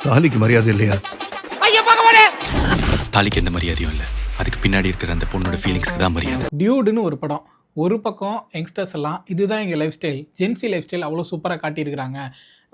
தாலிக்கு மரியாதை இல்லையா? தாலிக்கு எந்த மரியாதையும் இல்லை. அதுக்கு பின்னாடி இருக்கிற அந்த பொண்ணோட ஃபீலிங்ஸ்க்கு தான் மரியாதை. டியூடுன்னு ஒரு படம். ஒரு பக்கம் யங்ஸ்டர்ஸ் எல்லாம் இதுதான் எங்கள் lifestyle, gen Z lifestyle அவ்வளோ சூப்பராக காட்டியிருக்கிறாங்க,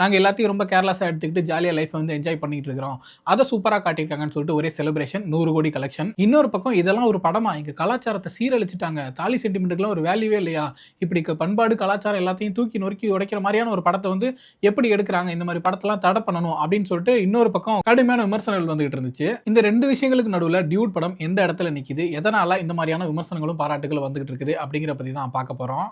நாங்கள் எல்லாத்தையும் ரொம்ப கேர்லெஸ்ஸாக எடுத்துக்கிட்டு ஜாலியாக லைஃப்பை வந்து என்ஜாய் பண்ணிட்டு இருக்கிறோம், அதை சூப்பராக காட்டியிருக்காங்கன்னு சொல்லிட்டு ஒரே செலிப்ரேஷன், 100 கோடி கலெக்ஷன். இன்னொரு பக்கம் இதெல்லாம் ஒரு படமா, எங்கள் கலாச்சாரத்தை சீரழிச்சிட்டாங்க, தாலி சென்டிமெண்ட்டுக்குலாம் ஒரு வேல்யூவே இல்லையா, இப்படி பண்பாடு கலாச்சாரம் எல்லாத்தையும் தூக்கி நொறுக்கி உடைக்கிற மாதிரியான ஒரு படத்தை வந்து எப்படி எடுக்கிறாங்க, இந்த மாதிரி படத்தெல்லாம் தடை பண்ணணும் அப்படின்னு சொல்லிட்டு இன்னொரு பக்கம் கடுமையான விமர்சனங்கள் வந்துகிட்டு இருந்துச்சு. இந்த ரெண்டு விஷயங்களுக்கு நடுவில் டியூட் படம் எந்த இடத்துல நிற்கிது, எதனால இந்த மாதிரியான விமர்சனங்களும் பாராட்டுகளும் வந்துகிட்டு இருக்குது அப்படிங்கிற பற்றி தான் பார்க்க போகிறோம்.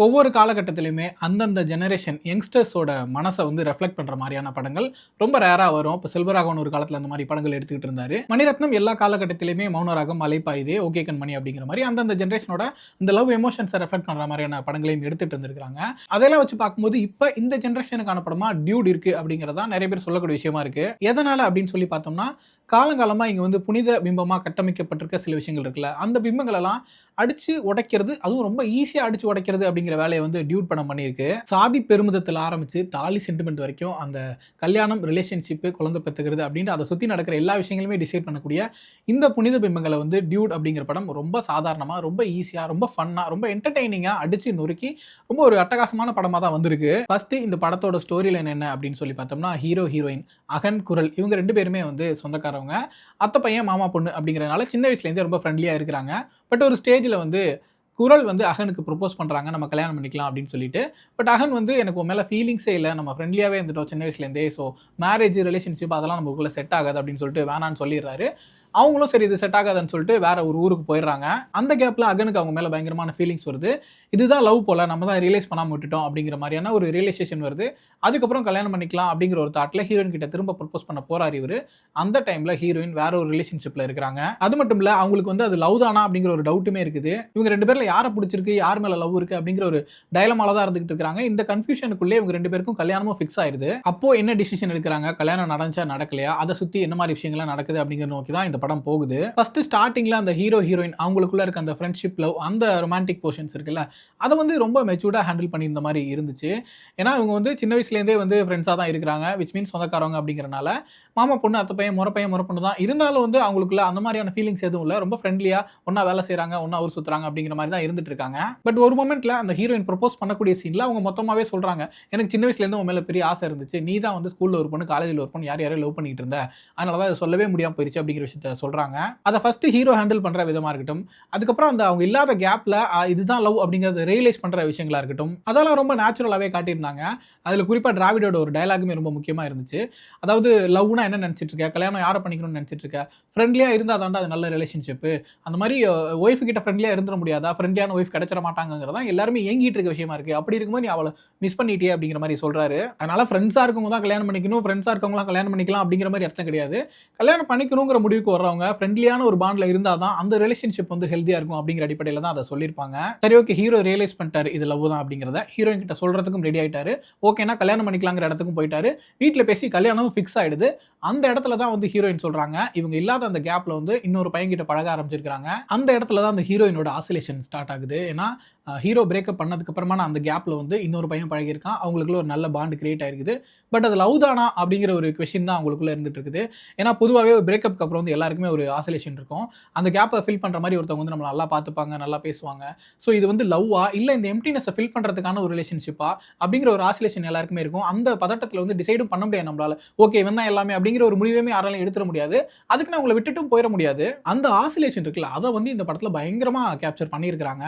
ஒவ்வொரு காலகட்டத்திலையுமே அந்தந்த ஜெனரேஷன் யங்ஸ்டர்ஸோட மனசை வந்து ரெஃப்ளெக்ட் பண்ணுற மாதிரியான படங்கள் ரொம்ப ரேராக வரும். இப்போ செல்வராகவன் ஒரு காலத்தில் அந்த மாதிரி படங்கள் எடுத்துக்கிட்டு இருந்தார். மணிரத்னம் எல்லா காலகட்டத்திலையுமே மௌனராகம், அலைப்பாயுதே, ஓகே கண்மணி அப்படிங்கிற மாதிரி அந்தந்த ஜெனரேஷனோட இந்த லவ் எமோஷன்ஸை ரெஃப்ளெக்ட் பண்ணுற மாதிரியான படங்களையும் எடுத்துகிட்டு வந்துருக்காங்க. அதெல்லாம் வச்சு பார்க்கும்போது இப்போ இந்த ஜெனரேஷனுக்கான படமாக டியூட் இருக்குது அப்படிங்கிறதா நிறைய பேர் சொல்லக்கூடிய விஷயமா இருக்குது. எதனால் அப்படின்னு சொல்லி பார்த்தோம்னா, காலங்காலமாக இங்கே வந்து புனித பிம்பமாக கட்டமைக்கப்பட்டிருக்க சில விஷயங்கள் இருக்குல்ல, அந்த பிம்பங்களெல்லாம் அடித்து உடைக்கிறது, அதுவும் ரொம்ப ஈஸியாக அடித்து உடைக்கிறது அப்படிங்கிற வேலையை வந்து டியூட் படம் பண்ணியிருக்கு. சாதி பெருமிதத்தில் ஆரம்பித்து தாலி சென்டிமெண்ட் வரைக்கும் அந்த கல்யாணம், ரிலேஷன்ஷிப்பு, குழந்தை பெற்றுக்கிறது அப்படின்ட்டு அதை சுற்றி நடக்கிற எல்லா விஷயங்களுமே டிசைட் பண்ணக்கூடிய இந்த புனித பிம்பங்களை வந்து டியூட் அப்படிங்கிற படம் ரொம்ப சாதாரணமாக, ரொம்ப ஈஸியாக, ரொம்ப ஃபன்னாக, ரொம்ப என்டர்டெய்னிங்காக அடித்து நொறுக்கி ரொம்ப ஒரு அட்டகாசமான படமாக தான் வந்திருக்கு. ஃபஸ்ட்டு இந்த படத்தோட ஸ்டோரி லைன் என்ன அப்படின்னு சொல்லி பார்த்தோம்னா, ஹீரோ ஹீரோயின் அகன், குரல் இவங்க 2 பேருமே வந்து சொந்தக்காரவங்க, அத்தை பையன் மாமா பொண்ணு அப்படிங்கிறதுனால சின்ன வயசுலேருந்தே ரொம்ப ஃப்ரெண்ட்லியாக இருக்கிறாங்க. பட் ஒரு ஸ்டேஜில் வந்து குரல் வந்து அகனுக்கு ப்ரொப்போஸ் பண்ணுறாங்க, நம்ம கல்யாணம் பண்ணிக்கலாம் அப்படின்னு சொல்லிட்டு. பட் அகன் வந்து எனக்கு உன் மேலே ஃபீலிங்ஸே இல்லை, நம்ம ஃப்ரெண்ட்லியாகவே இருந்துட்டோம் சின்ன வயசுலேருந்தே, ஸோ மேரேஜ், ரிலேஷன்ஷிப் அதெல்லாம் நமக்குள்ளே செட் ஆகாது அப்படின்னு சொல்லிட்டு வேணான்னு சொல்லிடுறாரு. அவங்களும் சரி இது செட் ஆகாதுன்னு சொல்லிட்டு வேற ஒரு ஊருக்கு போயிடுறாங்க. அந்த கேப்பில் அகனுக்கு அவங்க மேலே பயங்கரமான ஃபீலிங்ஸ் வருது. இதுதான் லவ் போல, நம்ம தான் ரியலைஸ் பண்ணாமல் விட்டுட்டோம் அப்படிங்கிற மாதிரியான ஒரு ரியலைசேஷன் வருது. அதுக்கப்புறம் கல்யாணம் பண்ணிக்கலாம் அப்படிங்கிற ஒரு தாட்டில் ஹீரோயின் கிட்ட திரும்ப ப்ரொப்போஸ் பண்ண போறாரு இவர். அந்த டைமில் ஹீரோயின் வேற ஒரு ரிலேஷன்ஷிப்பில் இருக்கிறாங்க. அது மட்டும் இல்லை, அவங்களுக்கு வந்து அது லவ் தானா அப்படிங்கிற ஒரு டவுட்டுமே இருக்குது. இவங்க 2 பேரில் யாரை பிடிச்சிருக்கு, யார் மேலே லவ் இருக்குது அப்படிங்கிற ஒரு டைலமால தான் இருந்துகிட்டு இருக்காங்க. இந்த கன்ஃபியூஷனுக்குள்ளே இவங்க 2 பேருக்கும் கல்யாணமும் ஃபிக்ஸ் ஆயிடுது. அப்போ என்ன டிசிஷன் எடுக்கிறாங்க, கல்யாணம் நடந்துச்சா நடக்கலையா, அதை சுற்றி என்ன மாதிரி விஷயங்கள்லாம் நடக்குது அப்படிங்கிற நோக்கி தான் இந்த படம் போகுது. ஃபர்ஸ்ட் ஸ்டார்டிங்ல அந்த ஹீரோ ஹீரோயின் அவங்களுக்குள்ள இருக்க அந்த ஃப்ரெண்ட்ஷிப், லவ், அந்த ரொமான்டிக் போர்ஷன்ஸ் இருக்குல்ல, அதை வந்து ரொம்ப மெச்சூர்டாக ஹேண்டில் பண்ணியிருந்த மாதிரி இருந்துச்சு. ஏன்னா இவங்க வந்து சின்ன வயசுலேருந்தே வந்து ஃப்ரெண்ட்ஸாக தான் இருக்கிறாங்க, விச் மீன்ஸ் சொந்தக்காரவங்க அப்படிங்கிறனால மாமா பொண்ணு, அத்தை பையன், முறை பொண்ணு தான் இருந்தாலும் வந்து அவங்களுக்குள்ள அந்த மாதிரியான ஃபீலிங்ஸ் எதுவும் இல்லை. ரொம்ப ஃப்ரெண்ட்லியாக ஒன்றா வேலை செய்கிறாங்க, ஒன்றா ஊர் சுற்றுறாங்க அப்படிங்கிற மாதிரி தான் இருந்துட்டு இருக்காங்க. பட் ஒரு மொமெண்ட்ல அந்த ஹீரோயின் ப்ரொப்போஸ் பண்ணக்கூடிய சீனில் அவங்க மொத்தமாகவே சொல்கிறாங்க, எனக்கு சின்ன வயசுலேருந்து உன் மேலே பெரிய ஆசை இருந்துச்சு, நீ தான் வந்து ஸ்கூலில் ஒரு பொண்ணு, காலேஜில் ஒரு பொண்ணு, யாரையும் லவ் பண்ணிட்டு இருந்த, அதனால தான் அதை சொல்லவே முடியாமல் போயிடுச்சு அப்படிங்கிற விஷயத்த சொல்கிறாங்க. அதை ஃபர்ஸ்ட் ஹீரோ ஹேண்டில் பண்ணுற விதமாக இருக்கட்டும், அதுக்கப்புறம் அந்த அவங்க இல்லாத கேப்பில் இதுதான் லவ் அப்படிங்கிறத ரியலைஸ் பண்ணுற விஷயங்களா இருக்கட்டும், அதெல்லாம் ரொம்ப நேச்சுரலாகவே காட்டியிருந்தாங்க. அதில் குறிப்பாக டிராவிடோட ஒரு டயலாகுமே ரொம்ப முக்கியமாக இருந்துச்சு. அதாவது லவ்னா என்ன நினச்சிட்டு இருக்க, கல்யாணம் யாரை பண்ணிக்கணும்னு நினச்சிட்டு இருக்க, ஃப்ரெண்ட்லியாக இருந்தால் தாண்டா அது நல்ல ரிலேஷன்ஷிப்பு, அந்த மாதிரி ஒய்ஃபு கிட்ட ஃப்ரெண்ட்லியாக இருந்துட முடியாதா, ஃப்ரெண்ட்லியான ஒய்ஃப் கிடைச்சிட மாட்டாங்கிறதா எல்லாருமே ஏங்கிட்டு இருக்க விஷயமா இருக்குது. அப்படி இருக்கும்போது நீ அவளை மிஸ் பண்ணிட்டே அப்படிங்கிற மாதிரி சொல்கிறாரு. அதனால் ஃப்ரெண்ட்ஸாக இருக்கவங்க தான் கல்யாணம் பண்ணிக்கணும், ஃப்ரெண்ட்ஸாக இருக்கவங்களாம் கல்யாணம் பண்ணிக்கலாம் அப்படிங்கிற மாதிரி அர்த்தம் கிடையாது. கல்யாணம் பண்ணிக்கணுங்கிற முடிவுக்கு வர்றவங்க ஃப்ரெண்ட்லியான ஒரு பாண்டில் இருந்தால் தான் அந்த ரிலேஷன்ஷிப் வந்து ஹெல்தியாக இருக்கும் அப்படிங்கிற அடிப்படையில் தான் அதை சொல்லியிருப்பாங்க. சரி, ஓகே, ஹீரோ ரியலைஸ் பண்ணிட்டாரு இது லவ் தான் அப்படிங்கிறத, ஹீரோயின் கிட்ட சொல்கிறதுக்கும் ரெடி ஆகிட்டாரு. ஓகேனா கல்யாணம் பண்ணிக்கலாங்கிற இடத்துக்கும் போயிட்டாரு. வீட்டில் பேசி கல்யாணமும் ஃபிக்ஸ் ஆகிடுது. அந்த இடத்துல தான் வந்து ஹீரோயின் சொல்கிறாங்க, இவங்க இல்லாத அந்த கேப்பில் வந்து இன்னொரு பையன்கிட்ட பழக ஆரம்பிச்சிருக்காங்க. அந்த இடத்துல தான் அந்த ஹீரோயினோட ஆசிலேஷன் ஸ்டார்ட் ஆகுது. ஏன்னா ஹீரோ பிரேக்கப் பண்ணதுக்கு அப்புறமா அந்த கேப்பில் வந்து இன்னொரு பையன் பழகிருக்கான், அவங்களுக்குள்ள ஒரு நல்ல பாண்ட் கிரியேட் ஆயிருக்குது. பட் அது லவ் தானா அப்படிங்கிற ஒரு கொஸ்டின் தான் அவங்களுக்குள்ள இருந்துட்டு இருக்குது. ஏன்னா பொதுவாகவே ஒரு பிரேக்கப்க்கு அப்புறம் வந்து எல்லாருக்குமே ஒரு ஆசிலேஷன் இருக்கும். அந்த கேப்பை ஃபில் பண்ணுற மாதிரி ஒருத்தவங்க வந்து நம்ம நல்லா பார்த்துப்பாங்க, நல்லா பேசுவாங்க. ஸோ இது வந்து லவ்வா இல்லை இந்த எம்டினஸை ஃபில் பண்ணுறதுக்கான ஒரு ரிலேஷன்ஷிப்பா அப்படிங்கிற ஒரு ஆசிலேஷன் எல்லாருக்குமே இருக்கும். அந்த பதட்டத்தில் வந்து டிசைடும் பண்ண முடியாது நம்மளால. ஓகே இவன் தான் எல்லாமே அப்படிங்கிற ஒரு முடிவுமே யாராலையும் எடுத்துட முடியாது. அதுக்கு நான் உங்களை விட்டுட்டும் போயிட முடியாது. அந்த ஆசிலேஷன் இருக்குல்ல, அதை வந்து இந்த படத்தில் பயங்கரமாக கேப்சர் பண்ணியிருக்கிறாங்க.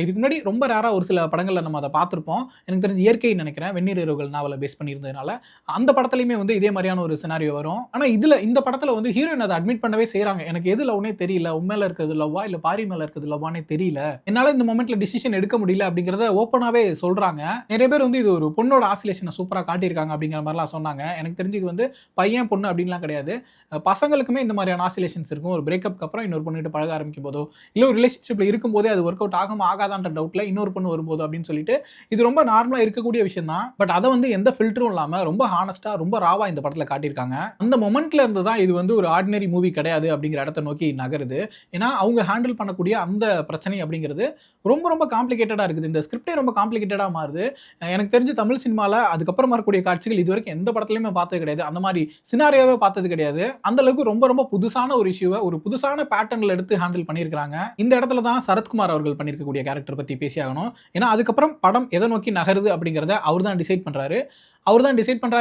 இதுக்கு முன்னாடி ரொம்ப ரேராக ஒரு சில படங்களில் நம்ம அதை பார்த்துருப்போம். எனக்கு தெரிஞ்சு இயற்கைன்னு நினைக்கிறேன், வெந்நீர் இரவுகள் நாவலை பேஸ் பண்ணியிருந்ததுனால அந்த படத்துலையுமே வந்து இதே மாதிரியான ஒரு சினாரியோ வரும். ஆனால் இந்த படத்தில் வந்து ஹீரோயின் அதை அட்மிட் பண்ணவே செய்கிறாங்க. எனக்கு எது லவ்னே தெரியல, உண்மையில இருக்கிறது லவ்வா இல்லை பாரி மேலே இருக்கிறது லவ்வானே தெரியல, என்னால் இந்த மொமெண்ட்ல டிசிஷன் எடுக்க முடியல அப்படிங்கிறத ஓப்பனாகவே சொல்கிறாங்க. நிறைய பேர் வந்து இது ஒரு பொண்ணோட ஆசிலேஷனை சூப்பராக காட்டியிருக்காங்க அப்படிங்கிற மாதிரிலாம் சொன்னாங்க. எனக்கு தெரிஞ்சு இது வந்து பையன் பொண்ணு அப்படின்லாம் கிடையாது, பசங்களுக்குமே இந்த மாதிரியான ஆசிலேஷன்ஸ் இருக்கும். ஒரு பிரேக்கப்க்கு அப்புறம் இன்னொரு பொண்ணுகிட்ட பழக ஆரம்பிக்கும் போதோ இல்லை ஒரு ரிலேஷன்ஷிப்பில் இருக்கும்போதே அது ஒர்க் அவுட் ஆகாதான்ற டவுட்டில் இன்னொரு பொண்ணு வரும்போது அப்படின்னு சொல்லிட்டு இது ரொம்ப நார்மலாக இருக்கக்கூடிய விஷயம் தான். பட் அதை வந்து எந்த ஃபில்டரும் இல்லாமல் ரொம்ப ஹானஸ்டா ரொம்ப ராவா இந்த படத்துல காட்டியிருக்காங்க. அந்த மொமெண்ட்ல இருந்து தான் இது வந்து ஒரு ஆர்டினரி மூவி கிடையாது அப்படிங்கிற இடத்தை நோக்கி நகருது. ஏன்னா அவங்க ஹேண்டில் பண்ணக்கூடிய அந்த பிரச்சனை அப்படிங்கிறது ரொம்ப ரொம்ப காம்ப்ளிகேட்டடா இருக்குது. இந்த ஸ்கிரிப்டே ரொம்ப காம்ப்ளிகேட்டடா மாறுது. எனக்கு தெரிஞ்சு தமிழ் சினிமால அதுக்கப்புறம் வரக்கூடிய காட்சிகள் இதுவரைக்கும் எந்த படத்துலயுமே பார்த்தது கிடையாது. அந்த மாதிரி சினாரியோவே பார்த்தது கிடையாது. அந்த அளவுக்கு ரொம்ப ரொம்ப புதுசான ஒரு இஷ்யூவை ஒரு புதுசான பேட்டர்ன்ல எடுத்து ஹேண்டில் பண்ணியிருக்காங்க. இந்த இடத்துல தான் சரத்குமார் அவர்கள் பண்ணியிருக்கக்கூடிய கேரக்டர் பத்தி பேசியாகணும். ஏன்னா அதுக்கப்புறம் படம் எதை நோக்கி நகருது அப்படிங்கிறத அவர் தான் டிசைட் பண்றாரு.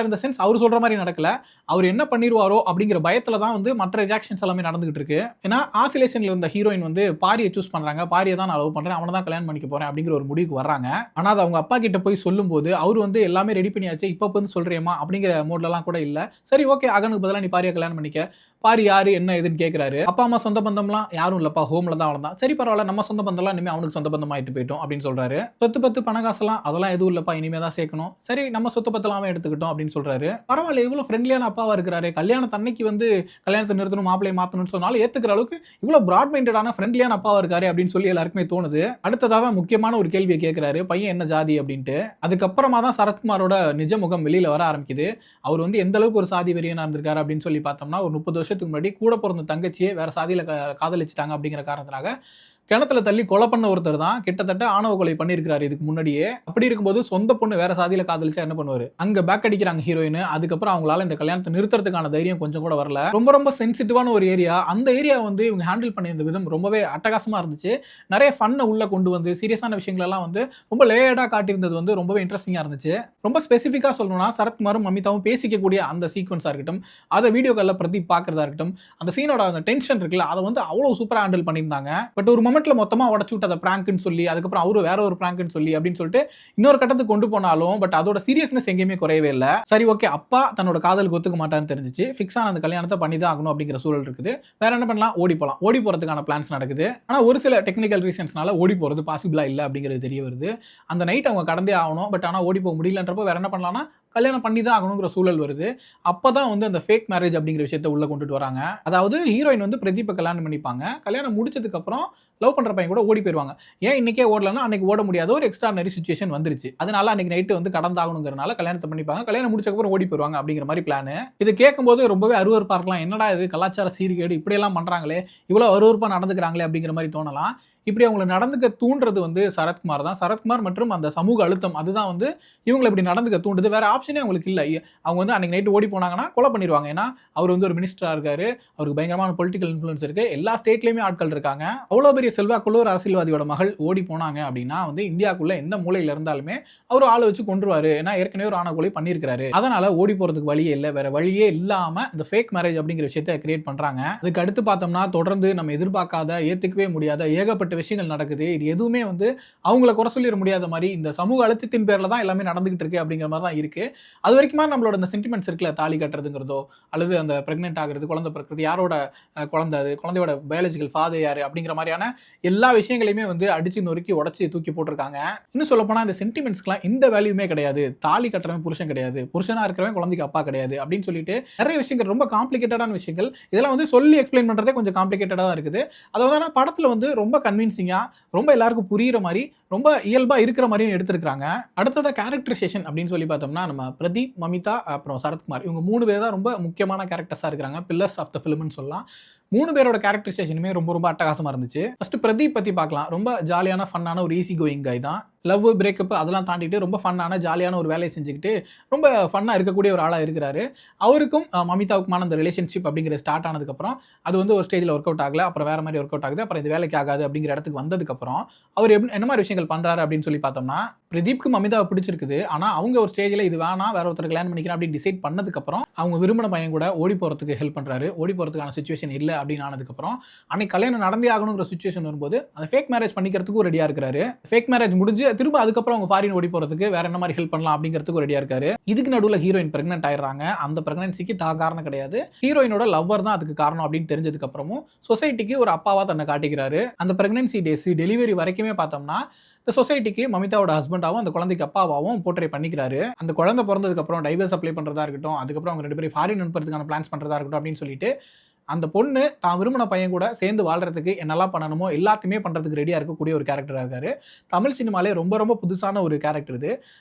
இந்த சென்ஸ் அவர் சொல்ற மாதிரி நடக்கல. அவர் என்ன பண்ணிருவாரோ அப்படிங்கிற பயத்துல தான் வந்து மற்ற ரியாக்ஷன்ஸ் எல்லாமே நடந்துகிட்டு இருக்கு. ஏன்னா ஆசிலேஷன்ல இருந்த ஹீரோயின் வந்து பாரியை சூஸ் பண்றாங்க. பாரியை தான் நான் லவ் பண்றேன், அவனை தான் கல்யாணம் பண்ணிக்க போறேன் அப்படிங்கிற ஒரு முடிவுக்கு வர்றாங்க. ஆனா அது அவங்க அப்பா கிட்ட போய் சொல்லும்போது அவர் வந்து எல்லாமே ரெடி பண்ணியாச்சு, இப்ப வந்து சொல்றியமா அப்படிங்கிற மோட்லலாம் கூட இல்ல. சரி ஓகே, அகனுக்கு பதிலா நீ பாரியை கல்யாணம் பண்ணிக்க. பாரி யாரு என்ன ஏதுன்னு கேட்கிறாரு. அப்பா அம்மா சொந்த பந்தம்லாம் யாரும் இல்லப்பா, ஹோம்ல தான் வளர்ந்தான். சரி பரவாயில்ல, நம்ம சொந்த பந்தம்லாம் இனிமே அவனுக்கு சொந்த பந்தம் ஆயிட்டு போயிட்டோம் அப்படின்னு சொல்றாரு. சொத்து பத்து பண காசெல்லாம் அதெல்லாம் எதுவும் இல்லப்பா, இனிமே தான் சேர்க்கணும். சரி நம்ம சொத்து பத்தெல்லாம் எடுத்துக்கிட்டோம் அப்படின்னு சொல்றாரு. பரவாயில்ல, இவ்வளவு ஃப்ரெண்ட்லியான அப்பாவா இருக்கிறாரு. கல்யாணத்தன்னைக்கு வந்து கல்யாணத்தை நிறுத்தணும், மாப்பிளையை மாத்தணும்னு சொன்னாலும் ஏத்துக்கிற அளவுக்கு இவ்வளவு பிராட் மைண்டடான ஃப்ரெண்ட்லியான அப்பாவா இருக்காரு அப்படின்னு சொல்லி எல்லாருக்குமே தோணுது. அடுத்ததா தான் முக்கியமான ஒரு கேள்வியை கேட்கிறாரு, பையன் என்ன ஜாதி அப்படின்ட்டு. அதுக்கப்புறமா தான் சரத்குமாரோட நிஜ முகம் வெளியில வர ஆரம்பிக்குது. அவர் வந்து எந்த அளவுக்கு ஒரு சாதி வெறியனா இருந்திருக்காரு அப்படின்னு சொல்லி பார்த்தோம்னா, ஒரு 30 வருஷத்துக்கு முன்னாடி கூட பிறந்த தங்கச்சியே வேற சாதியில காதலிச்சிட்டாங்க அப்படிங்கிற காரணத்தினால கிணத்துல தள்ளி கொலை பண்ண ஒருத்தர் தான் கிட்டத்தட்ட ஆணவ கொலை பண்ணியிருக்காரு இதுக்கு முன்னாடியே. அப்படி இருக்கும்போது சொந்த பொண்ணு வேற சாதியில காதலிச்சா என்ன பண்ணுவாரு? அங்க பேக் அடிக்கிறாங்க ஹீரோயின். அதுக்கப்புறம் அவங்களால இந்த கல்யாணத்தை நிறுத்துறதுக்கான தைரியம் கொஞ்சம் கூட வரல. ரொம்ப ரொம்ப சென்சிட்டிவான ஒரு ஏரியா. அந்த ஏரியா வந்து இவங்க ஹேண்டில் பண்ணியிருந்த விதம் ரொம்பவே அட்டகாசமா இருந்துச்சு. நிறைய ஃபன்னை உள்ள கொண்டு வந்து சீரியஸான விஷயங்கள் எல்லாம் வந்து ரொம்ப லேயர்டா காட்டியிருந்தது வந்து ரொம்பவே இன்ட்ரெஸ்டிங்கா இருந்துச்சு. ரொம்ப ஸ்பெசிஃபிக்கா சொல்லணும்னா சரத்குமாரும் மமிதாவும் பேசிக்கக்கூடிய அந்த சீக்வன்ஸா இருக்கட்டும், அதை வீடியோ கால்ல பிரதீப் பார்க்கறதா இருக்கட்டும், அந்த சீனோட அந்த டென்ஷன் இருக்குல்ல, அதை வந்து அவ்வளவு சூப்பரா ஹேண்டில் பண்ணியிருந்தாங்க. பட் ஒரு மொமெண்ட்ல மொத்தமா உடச்சு விட்டு அதை பிராங்க்னு சொல்லி அதுக்கப்புறம் அவரு வேற ஒரு பிராங்க்னு சொல்லி அப்படின்னு சொல்லிட்டு இன்னொரு கட்டத்துக்கு கொண்டு போனாலும் பட் அதோட சீரியஸ்னஸ் எங்கேயுமே குறையவே இல்லை. சரி ஓகே, அப்பா தன்னோட காதலுக்கு ஒத்துக்க மாட்டான்னு தெரிஞ்சிச்சு, ஃபிக்ஸ் ஆன அந்த கல்யாணத்தை பண்ணி தான் ஆகணும் அப்படிங்கிற சூழல் இருக்குது. வேற என்ன பண்ணலாம்? ஓடி போலாம். ஓடி போறதுக்கான பிளான்ஸ் நடக்குது. ஆனா ஒரு சில டெக்னிக்கல் ரீசன்ஸ்னால ஓடி போறது பாசிபிளா இல்லை அப்படிங்கிறது தெரிய வருது. அந்த நைட் அவங்க கடந்தே ஆகணும். பட் ஆனா ஓடி போக முடியலன்றப்போ வேற என்ன பண்ணலாம்னா கல்யாணம் பண்ணி தான் ஆகணுங்கிற சூழல் வருது. அப்பதான் வந்து அந்த ஃபேக் மேரேஜ் அப்படிங்கிற விஷயத்தை உள்ள கொண்டுட்டு வராங்க. அதாவது ஹீரோயின் வந்து பிரதீப்பை கல்யாணம் பண்ணிப்பாங்க. கல்யாணம் முடிச்சதுக்கு அப்புறம் லவ் பண்ற பையன் கூட ஓடி போயிருவாங்க. ஏன் இன்னைக்கே ஓடலன்னா அன்னைக்கு ஓட முடியாத ஒரு எக்ஸ்ட்ரானரி சிச்சுவேஷன் வந்துருச்சு. அதனால அன்னைக்கு நைட்டு வந்து கடந்தாகணுங்கிறனால கல்யாணத்தை பண்ணிப்பாங்க. கல்யாணம் முடிச்சதுக்கப்புறம் ஓடி போயிருவாங்க அப்படிங்கிற மாதிரி பிளான். இது கேட்கும்போது ரொம்பவே அருவருப்பா இருக்கலாம். என்னடா இது கலாச்சார சீர்கேடு, இப்படி எல்லாம் பண்றாங்களே, இவ்வளவு அருவருப்பா நடந்துக்கிறாங்களே அப்படிங்கிற மாதிரி தோணலாம். இப்படி அவங்களை நடந்துக்க தூண்டுறது வந்து சரத்குமார் தான். சரத்குமார் மற்றும் அந்த சமூக அழுத்தம் அதுதான் வந்து இவங்களை இப்படி நடந்துக்க தூண்டுது. வேற ஆப்ஷனே அவங்களுக்கு இல்லை. அவங்க வந்து அன்னைக்கு நைட்டு ஓடி போனாங்கன்னா கொலை பண்ணிடுவாங்க. ஏன்னா அவர் வந்து ஒரு மினிஸ்டரா இருக்காரு, அவருக்கு பயங்கரமான பொலிட்டிக்கல் இன்ஃப்ளூயன்ஸ் இருக்கு, எல்லா ஸ்டேட்லயுமே ஆட்கள் இருக்காங்க. அவ்வளோ பெரிய செல்வாக்குள்ள ஒரு அரசியல்வாதியோட மகள் ஓடி போனாங்க அப்படின்னா வந்து இந்தியாவுக்குள்ள எந்த மூலையில இருந்தாலுமே அவர் ஆளை வச்சு கொன்றுவாரு. ஏன்னா ஏற்கனவே ஒரு ஆணவ கொலை பண்ணியிருக்காரு. அதனால ஓடி போறதுக்கு வழியே இல்லை. வேற வழியே இல்லாம இந்த ஃபேக் மேரேஜ் அப்படிங்கிற விஷயத்தை கிரியேட் பண்றாங்க. அதுக்கு அடுத்து பார்த்தோம்னா தொடர்ந்து நம்ம எதிர்பார்க்காத, ஏத்துக்கவே முடியாத ஏகப்பட்ட விஷயங்கள் நடக்குது. இது எதுவுமே வந்து அவங்கள குறை சொல்லிட முடியாத மாதிரி இந்த சமூக அழுத்தத்தின் பேர்ல தான் எல்லாமே நடந்துகிட்டு இருக்கு அப்படிங்கிற மாதிரி தான் இருக்கு. அது வரைக்குமா நம்மளோட இந்த சென்டிமெண்ட்ஸ் இருக்குல்ல, தாலி கட்டுறதுங்கிறதோ அல்லது அந்த பிரெக்னென்ட் ஆகிறது, குழந்தை பிறக்கிறது, யாரோட குழந்தை, அது குழந்தையோட பயாலஜிக்கல் ஃபாதர் யாரு அப்படிங்கிற மாதிரியான எல்லா விஷயங்களையுமே வந்து அடிச்சு நொறுக்கி உடச்சி தூக்கி போட்டிருக்காங்க. இன்னும் சொல்ல போனா இந்த சென்டிமெண்ட்ஸ்க்குலாம் எந்த வேல்யூமே கிடையாது. தாலி கட்டுறவன் புருஷன் கிடையாது, புருஷனா இருக்கிறவன் குழந்தைக்கு அப்பா கிடையாது அப்படின்னு சொல்லிட்டு நிறைய விஷயங்கள், ரொம்ப காம்ப்ளிகேட்டடான விஷயங்கள், இதெல்லாம் வந்து சொல்லி எக்ஸ்பிளைன் பண்றதே கொஞ்சம் காம்ப்ளிகேட்டடா தான் இருக்குது. அதாவது படத்துல வந்து ரொம்ப கன்வின்சிங்கா, ரொம்ப எல்லாருக்கும் புரியுற மாதிரி, ரொம்ப இயல்பா இருக்கிற மாதிரியும் எடுத்திருக்காங்க. அடுத்ததா கேரக்டரைசேஷன் அப்படின்னு சொல்லி பார்த்தோம்னா நம்ம பிரதீப், மமிதா, அப்புறம் சரத்குமார், இவங்க 3 பேர் தான் ரொம்ப முக்கியமான கேரக்டர்ஸா இருக்காங்க. பில்லர்ஸ் ஆஃப் த ஃபிலிம்னு சொல்லலாம். 3 பேரோட கேரக்டரைசேஷனுமே ரொம்ப ரொம்ப அட்டகாசமா இருந்துச்சு. ஃபர்ஸ்ட் பிரதீப் பத்தி பார்க்கலாம். ரொம்ப ஜாலியான ஃபன்னான ஒரு ஈஸி கோயிங் கை தான். லவ், பிரேக்கப் அதெல்லாம் தாண்டிட்டு ரொம்ப ஃபன்னான ஜாலியான ஒரு வேலையை செஞ்சுக்கிட்டு ரொம்ப ஃபன்னா இருக்கக்கூடிய ஒரு ஆளா இருக்கிறாரு. அவருக்கும் மமிதாவுக்குமான அந்த ரிலேஷன்ஷிப் அப்படிங்கிற ஸ்டார்ட் ஆனதுக்கப்புறம் அது வந்து ஒரு ஸ்டேஜில் ஒர்க் அவுட் ஆகல, அப்புறம் வேற மாதிரி ஒர்க் அவுட் ஆகுது, அப்புறம் இது வேலைக்கு ஆகாது அப்படிங்கிற இடத்துக்கு வந்ததுக்கப்புறம் அவர் என்ன மாதிரி விஷயங்கள் பண்றாரு அப்படின்னு சொல்லி பார்த்தோம்னா, பிரதீப்க்கு மமிதாவை பிடிச்சிருக்குது. ஆனா அவங்க ஒரு ஸ்டேஜில் இது வேணாம், வேற ஒருத்தர் கல்யாணம் பண்ணிக்கிறேன் அப்படின்னு டிசைட் பண்ணதுக்கப்புறம் அவங்க விரும்பின பையன் கூட ஓடி போறதுக்கு ஹெல்ப் பண்றாரு. ஓடி போறதுக்கான சிச்சுவேஷன் இல்லை அப்படின்னு ஆனதுக்கப்புறம் அன்னைக்கு கல்யாணம் நடந்தே ஆகணுங்கிற சிச்சுவேஷன் வரும்போது அந்த ஃபேக் மேரேஜ் பண்ணிக்கிறதுக்கும் ரெடியா இருக்காரு. ஃபேக் மேரேஜ் முடிஞ்சு திரும்ப அதுக்கப்புறம் அவங்க ஃபாரின் ஓடி போறதுக்கு வேற என்ன மாதிரி ஹெல்ப் பண்ணலாம் அப்படிங்கிறதுக்கு ரெடியா இருக்காரு. இதுக்கு நடுவில் ஹீரோயின் பிரெக்னென்ட் ஆயிடுறாங்க. அந்த பிரெக்னன்சிக்கு காரணம் கிடையாது, ஹீரோயினோட லவ்வர் தான் அதுக்கு காரணம் அப்படின்னு தெரிஞ்சதுக்கு அப்புறமும் சொசைட்டிக்கு ஒரு அப்பாவா தன்னை காட்டிக்கிறாரு. அந்த பிரெக்னன்சி டேஸ் டெலிவரி வரைக்குமே பார்த்தோம்னா இந்த சொசைட்டிக்கு மமிதாவோட ஹஸ்பண்டாவும் அந்த குழந்தைக்கு அப்பாவாவும் போர்ட்ரே பண்ணிக்கிறாரு. அந்த குழந்தை பிறந்ததுக்கு அப்புறம் டைவர்ஸ் அப்ளை பண்றதா இருக்கட்டும், அதுக்கப்புறம் அவங்க 2 பேரும் ஃபாரின் அனுப்புறதுக்கான பிளான்ஸ் பண்றதா இருக்கட்டும் அப்படின்னு சொல்லிட்டு அந்த பொண்ணு தான் விரும்பின பையன் கூட சேர்ந்து வாழ்றதுக்கு என்னெல்லாம் பண்ணணுமோ எல்லாத்தையுமே பண்றதுக்கு ரெடியா இருக்கக்கூடிய ஒரு கேரக்டரா இருக்காரு. தமிழ் சினிமாலே ரொம்ப ரொம்ப புதுசான ஒரு கேரக்டர் இது.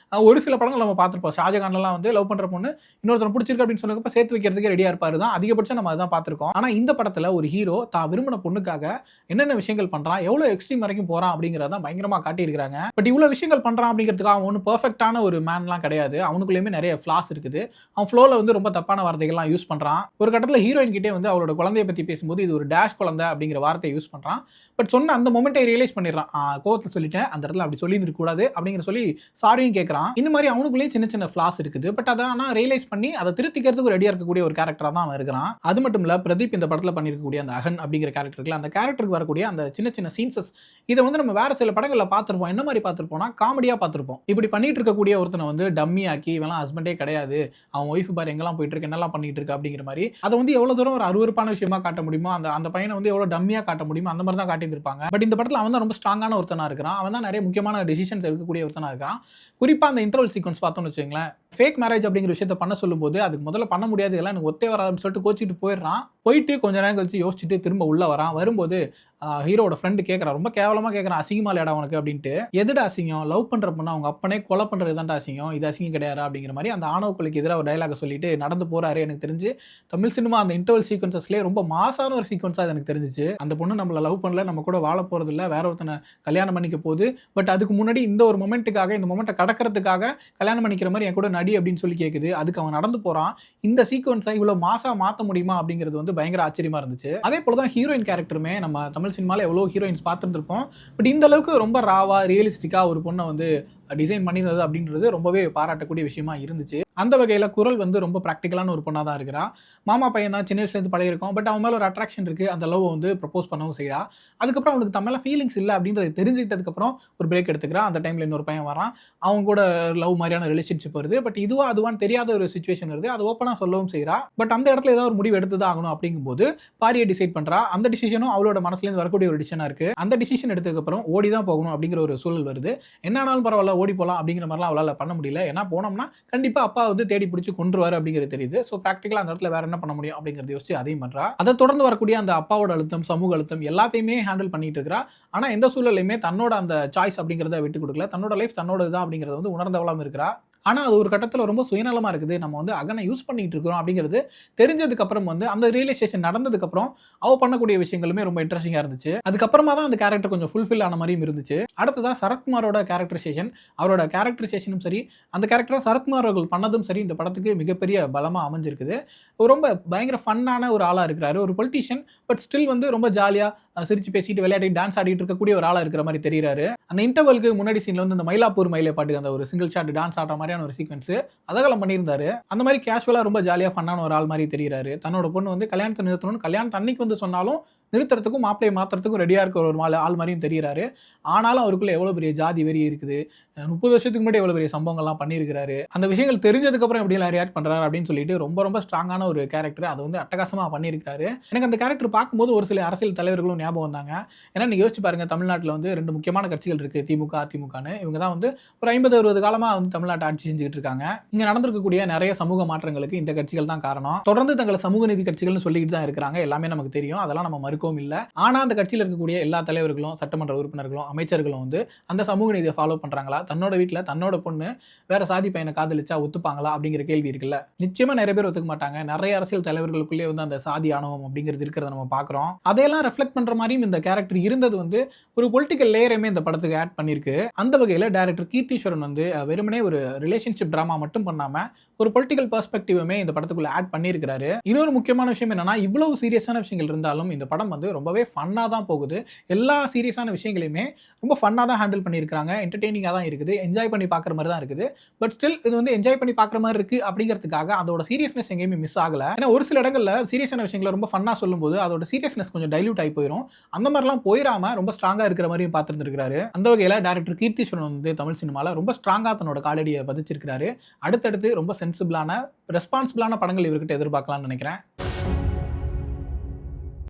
ஒரு சில படங்கள் நம்ம பார்த்திருப்போம். ஷாஜகான்லாம் வந்து லவ் பண்ற பொண்ணு இன்னொருத்தர் பிடிச்சிருக்கு அப்படின்னு சொன்னதுக்கு சேர்த்து வைக்கிறதுக்கு ரெடியா இருப்பாரு தான். அதிகபட்சம் நம்ம அதான் பார்த்திருக்கோம். ஆனா இந்த படத்துல ஒரு ஹீரோ தான் விரும்பின பொண்ணுக்காக என்னென்ன விஷயங்கள் பண்றான், எவ்வளவு எக்ஸ்ட்ரீம் வரைக்கும் போறான் அப்படிங்கறத பயங்கரமா காட்டியிருக்காங்க. பட் இவ்வளவு விஷயங்கள் பண்றான் அப்படிங்கிறதுக்கு அவன் ஒன்றும் பெர்ஃபெக்ட்டான ஒரு மேன்லாம் கிடையாது. அவனுக்குள்ளேயுமே நிறைய ஃபிளாஸ் இருக்குது. அவன் ஃப்ளோல வந்து ரொம்ப தப்பான வார்த்தைகள்லாம் யூஸ் பண்றான். ஒரு கட்டத்துல ஹீரோயின் கிட்டே வந்து அவளோட குழந்தைய பத்தி பேசும்போது இது ஒரு டேஷ் குழந்தை அப்படிங்கிற வார்த்தையை யூஸ் பண்றான். பட் சொன்ன அந்த மொமெண்ட்டை ரியலைஸ் பண்ணிடுறான். கோவத்துல சொல்லிட்டேன், அந்த இடத்துல அப்படி சொல்லியிருக்க கூடாது அப்படிங்கிற சொல்லி சாரியும் கேட்கறான். இந்த மாதிரி அவனுக்குள்ளேயே சின்ன சின்ன ஃபிளாஸ் இருக்குது. பட் அதை ஆனால் ரியலைஸ் பண்ணி அதை திருத்திக்கிறதுக்கு ரெடியா இருக்கக்கூடிய ஒரு கேரக்டரா தான் அவன் இருக்கிறான். அது மட்டும் இல்ல, பிரதீப் இந்த படத்துல பண்ணிருக்கக்கூடிய அந்த அகன் அப்படிங்கிற கேரக்டருக்கு அந்த கேரக்டருக்கு வரக்கூடிய அந்த சின்ன சின்ன சீன்சஸ் இதை வந்து நம்ம வேற சில படங்கள்ல பார்த்திருப்போம். என்ன மாதிரி பார்த்திருப்போம்னா காமெடியா பார்த்திருப்போம். இப்படி பண்ணிட்டு இருக்கக்கூடிய ஒருத்தனை வந்து டம்மி ஆக்கி இவெல்லாம் ஹஸ்பண்டே கிடையாது, அவன் ஒய்ஃப் பாரு எங்கெல்லாம் போயிட்டு இருக்கு, என்னெல்லாம் பண்ணிட்டு இருக்கு அப்படிங்கிற மாதிரி அதை வந்து எவ்வளவு தூரம் ஒரு அருவருப்பான விஷயமா காட்ட முடியுமோ, அந்த பையனை வந்து எவ்வளவு டம்மியா காட்ட முடியுமோ அந்த மாதிரி தான் காட்டியிருப்பாங்க. பட் இந்த படத்துல அவன் தான் ரொம்ப ஸ்ட்ராங்கான ஒருத்தனா இருக்கிறான். அவன் தான் நிறைய முக்கியமான டெசிஷன்ஸ் எடுக்கக்கூடிய ஒருத்தனா இருக்கான். குறிப்பா அந்த இன்டர்வல் சீக்வன்ஸ் பார்த்தோம்னு வச்சுங்களேன், ஃபேக் மேரேஜ் அப்படிங்கிற விஷயத்த பண்ண சொல்லும்போது அதுக்கு முதல்ல பண்ண முடியாது, எல்லாம் எனக்கு ஒத்தே வராதுன்னு சொல்லிட்டு கோச்சிட்டு போயிடுறான். போயிட்டு கொஞ்ச நேரம் கழிச்சு யோசிச்சுட்டு திரும்ப உள்ள வரான். வரும்போது ஹீரோட ஃப்ரெண்டு கேட்கறான், ரொம்ப கேவலமா கேட்கறான், அசிங்கமா இல்லையாடா உனக்கு அப்படின்ட்டு. எதுடா அசிங்கம், லவ் பண்ற பொண்ணு அவங்க அப்பனே கொலை பண்றது தான்டா அசிங்கம், இது அசிங்கம் கிடையாது அப்படிங்கிற மாதிரி அந்த ஆணவ கொலைக்கு எதிராக ஒரு டயலாக சொல்லிட்டு நடந்து போறாரு. எனக்கு தெரிஞ்சு தமிழ் சினிமா அந்த இன்டர்வல் சீக்வன்சஸ்லேயே ரொம்ப மாசான ஒரு சீக்வன்ஸா எனக்கு தெரிஞ்சிச்சு. அந்த பொண்ணு நம்மள லவ் பண்ணல, நம்ம கூட வாழ போறது இல்லை, வேற ஒருத்தனை கல்யாணம் பண்ணிக்க போகுது. பட் அதுக்கு முன்னாடி இந்த ஒரு மொமெண்ட்டுக்காக, இந்த மொமெண்ட்டை கடக்கிறதுக்காக கல்யாணம் பண்ணிக்கிற மாதிரி என் கூட நடி அப்படின்னு சொல்லி கேட்குது. அதுக்கு அவன் நடந்து போறான். இந்த சீக்வன்ஸை இவ்வளவு மாசா மாற்ற முடியுமா அப்படிங்கிறது வந்து பயங்கர ஆச்சரியமா இருந்துச்சு. அதே போலதான் ஹீரோயின் கேரக்டருமே நம்ம தமிழ் சினிமால எவ்வளவு ஹீரோயின்ஸ் பார்த்துருப்போம். பட் இந்த அளவுக்கு ரொம்ப ராவா ரியலிஸ்டிக்கா ஒரு பொண்ணை வந்து டிசைன் பண்ணியிருந்தது அப்படின்றது ரொம்பவே பாராட்டக்கூடிய விஷயமா இருந்துச்சு. அந்த வகையில் குரல் வந்து ரொம்ப ப்ராக்டிக்கலான ஒரு பொண்ணாக தான் இருக்கிறா. மாமா பையன் தான், சின்ன வயசுலேருந்து பழகிருக்கோம். பட் அவன் மேலே ஒரு அட்ராக்ஷன் இருக்குது. அந்த லவ் வந்து ப்ரப்போஸ் பண்ணவும் செய்யறா. அதுக்கப்புறம் அவனுக்கு தம்மேல ஃபீலிங்ஸ் இல்லை அப்படின்றது தெரிஞ்சுக்கிட்டதுக்கப்புறம் ஒரு பிரேக் எடுத்துக்கிறான். அந்த டைமில் இன்னொரு பையன் வரான். அவங்க கூட லவ் மாதிரியான ரிலேஷன்ஷிப் வருது. பட் இதுவா அதுவான்னு தெரியாத ஒரு சுச்சுவேஷன் வருது. அது ஓப்பனாக சொல்லவும் செய்யறா. பட் அந்த இடத்துல ஏதாவது ஒரு முடிவு எடுத்து தான் ஆகணும் அப்படிங்கும்போது பாரியை டிசைட் பண்ணுறா. அந்த டிசிஷனும் அவளோட மனசுலேருந்து வரக்கூடிய ஒரு டிசிஷனாக இருக்குது. அந்த டிசிஷன் எடுத்ததுக்கப்புறம் ஓடி தான் போகணும் அப்படிங்கிற ஒரு சூழல் வருது. என்னாலும் பரவாயில்ல ஓடி போகலாம் அப்படிங்கிற மாதிரிலாம் அவளால் பண்ண முடியல. ஏன்னா போனோம்னா கண்டிப்பாக அப்பா வந்து தேடி பிடிச்சி கொன்றுவாரு அப்படிங்கிறது தெரியுது. ஸோ ப்ராக்டிக்கலாக அந்த இடத்துல வேற என்ன பண்ண முடியும் அப்படிங்கிறது யோசிச்சு அதையும் பண்றா. அதை தொடர்ந்து வரக்கூடிய அந்த அப்பாவோட அழுத்தம், சமூக அழுத்தம் எல்லாத்தையுமே ஹேண்டில் பண்ணிட்டு இருக்கா. ஆனால் எந்த சூழலையுமே தன்னோட அந்த சாய்ஸ் அப்படிங்கிறத விட்டு கொடுக்கல. தன்னோட லைஃப் தன்னோட தான் அப்படிங்கிறத வந்து உணர்ந்தவளாம் இருக்கிறா. ஆனால் அது ஒரு கட்டத்தில் ரொம்ப சுயநலமாக இருக்குது. நம்ம வந்து அகனை யூஸ் பண்ணிட்டு இருக்கிறோம் அப்படிங்கிறது தெரிஞ்சதுக்கப்புறம் வந்து அந்த ரியலைசேஷன் நடந்ததுக்கப்புறம் அவள் பண்ணக்கூடிய விஷயங்களுமே ரொம்ப இன்ட்ரெஸ்டிங்காக இருந்துச்சு. அதுக்கப்புறமா தான் அந்த கேரக்டர் கொஞ்சம் ஃபுல்ஃபில் ஆன மாதிரியும் இருந்துச்சு. அடுத்ததாக சரத்குமாரோட கேரக்டரைசேஷன், அவரோட கேரக்டரைசேஷனும் சரி, அந்த கேரக்டரை சரத்குமார் அவர்கள் பண்ணதும் சரி இந்த படத்துக்கு மிகப்பெரிய பலமாக அமைஞ்சிருக்குது. ரொம்ப பயங்கர ஃபன்னான ஒரு ஆளாக இருக்கிறாரு. ஒரு பொலிட்டீஷியன், பட் ஸ்டில் வந்து ரொம்ப ஜாலியாக சிரிச்சு பேசிட்டு விளையாடி டான்ஸ் ஆடிட்டு இருக்கக்கூடிய ஒரு ஆளாக இருக்கிற மாதிரி தெரிகிறாரு. அந்த இன்டர்வலுக்கு முன்னாடி சீனில் வந்து அந்த மயிலாப்பூர் மயிலை பாட்டுக்கு அந்த ஒரு சிங்கிள் ஷாட் டான்ஸ் ஆடுற மாதிரியான ஒரு சீக்வன்ஸ் அதெல்லாம் பண்ணியிருந்தாரு. அந்த மாதிரி கேஷுவலா ரொம்ப ஜாலியா ஃபன்னான ஒரு ஆள் மாதிரி தெரிகிறாரு. தன்னோட பொண்ணு வந்து கல்யாணத்தை நிறுத்தணும்னு கல்யாணம் அன்னைக்கு வந்து சொன்னாலும் நிறுத்துறதுக்கும் மாப்பிளையை மாத்துறதுக்கும் ரெடியா இருக்கிற ஒரு ஆள் மாதிரியும் தெரிகிறாரு. ஆனாலும் அவருக்குள்ள எவ்வளவு பெரிய ஜாதி வெறி இருக்குது, 30 வருஷத்துக்கு முன்னாடி எவ்வளவு பெரிய சம்பவங்கள்லாம் பண்ணியிருக்காரு, அந்த விஷயங்கள் தெரிஞ்சதுக்கு அப்புறம் எப்படி எல்லாம் ரியாக்ட் பண்றாரு அப்படின்னு சொல்லிட்டு ரொம்ப ரொம்ப ஸ்ட்ராங்கான ஒரு கேரக்டர். அதை வந்து அட்டகாசமா பண்ணியிருக்காரு. எனக்கு அந்த கேரக்டர் பார்க்கும்போது ஒரு சில அரசியல் தலைவர்களும் ஞாபகம் வந்தாங்க. ஏன்னா நீங்க யோசிச்சு பாருங்க, தமிழ்நாட்டில் வந்து 2 முக்கியமான கட்சிகள் இருக்கு, திமுக அதிமுகன்னு. இவங்க தான் வந்து ஒரு 50-60 காலமா வந்து தமிழ்நாட்டை ஆட்சி செஞ்சுட்டு இருக்காங்க. இங்க நடந்திருக்கக்கூடிய நிறைய சமூக மாற்றங்களுக்கு இந்த கட்சிகள் தான் காரணம். தொடர்ந்து தங்களை சமூக நீதி கட்சிகள்னு சொல்லிட்டு தான் இருக்கிறாங்க. எல்லாமே நமக்கு தெரியும், அதெல்லாம் நம்ம மறுக்கவும் இல்லை. ஆனா அந்த கட்சியில் இருக்கக்கூடிய எல்லா தலைவர்களும், சட்டமன்ற உறுப்பினர்களும், அமைச்சர்களும் வந்து அந்த சமூக நீதியை ஃபாலோ பண்றாங்களா, தன்னோட வீட்டில் தன்னோட பொண்ணு வேற சாதி பையனை காதலிச்சா ஒத்துப்பாங்களா அப்படிங்கிற கேள்வி இருக்குல்ல. நிச்சயமா நிறைய பேர் ஒத்துக்க மாட்டாங்க. நிறைய அரசியல் தலைவர்களுக்குள்ளே வந்து அந்த சாதி ஆணவம் அப்படிங்கிறது இருக்கிறத நம்ம பார்க்குறோம். அதையெல்லாம் ரெஃப்ளெக்ட் பண்ற மாதிரியும் இந்த கேரக்டர் இருந்தது வந்து ஒரு பொலிட்டிக்கல் லேயரையுமே இந்த படத்துக்கு ஆட் பண்ணியிருக்கு. அந்த வகையில் டைரக்டர் கீர்த்தீஸ்வரன் வந்து வெறுமனே ஒரு ரிலேஷன்ஷிப் டிராமா மட்டும் பண்ணாம ஒரு பொலிட்டிக்கல் பெர்ஸ்பெக்டிவுமே இந்த படத்துக்குள்ள ஆட் பண்ணியிருக்காரு. இன்னொரு முக்கியமான விஷயம் என்னன்னா, இவ்வளவு சீரியஸான விஷயங்கள் இருந்தாலும் இந்த படம் வந்து ரொம்பவே ஃபன்னா தான் போகுது. எல்லா சீரியஸான விஷயங்களையுமே ரொம்ப ஃபன்னா தான் ஹேண்டில் பண்ணியிருக்காங்க. என்டர்டெய்னிங்காக தான் இருக்குது, என்ஜாய் பண்ணி பார்க்குற மாதிரி தான் இருக்குது. பட் ஸ்டில் இது வந்து என்ஜாய் பண்ணி பார்க்குற மாதிரி இருக்கு அப்படிங்கிறதுக்காக அதோட சீரியஸ்னஸ் எங்கேயுமே மிஸ் ஆகல. ஏன்னா ஒரு சில இடங்கள்ல சீரியஸான விஷயங்களை ரொம்ப ஃபன்னா சொல்லும்போது அதோட சீரியஸ்னஸ் கொஞ்சம் டைல்யூட் ஆகி போயிடும். அந்த மாதிரிலாம் போயிடாம ரொம்ப ஸ்ட்ராங்கா இருக்கிற மாதிரியும் பார்த்துருந்துருக்காரு. அந்த வகையில் டைரக்டர் கீர்த்தீஸ்வரன் வந்து தமிழ் சினிமாவில் ரொம்ப ஸ்ட்ராங்கா தன்னோட காலடியை பதிச்சிருக்காரு. அடுத்தடுத்து ரொம்ப சென்சிபிளான ரெஸ்பான்சிபிளான படங்கள் இவர்கிட்ட எதிர்பார்க்கலாம்னு நினைக்கிறேன்.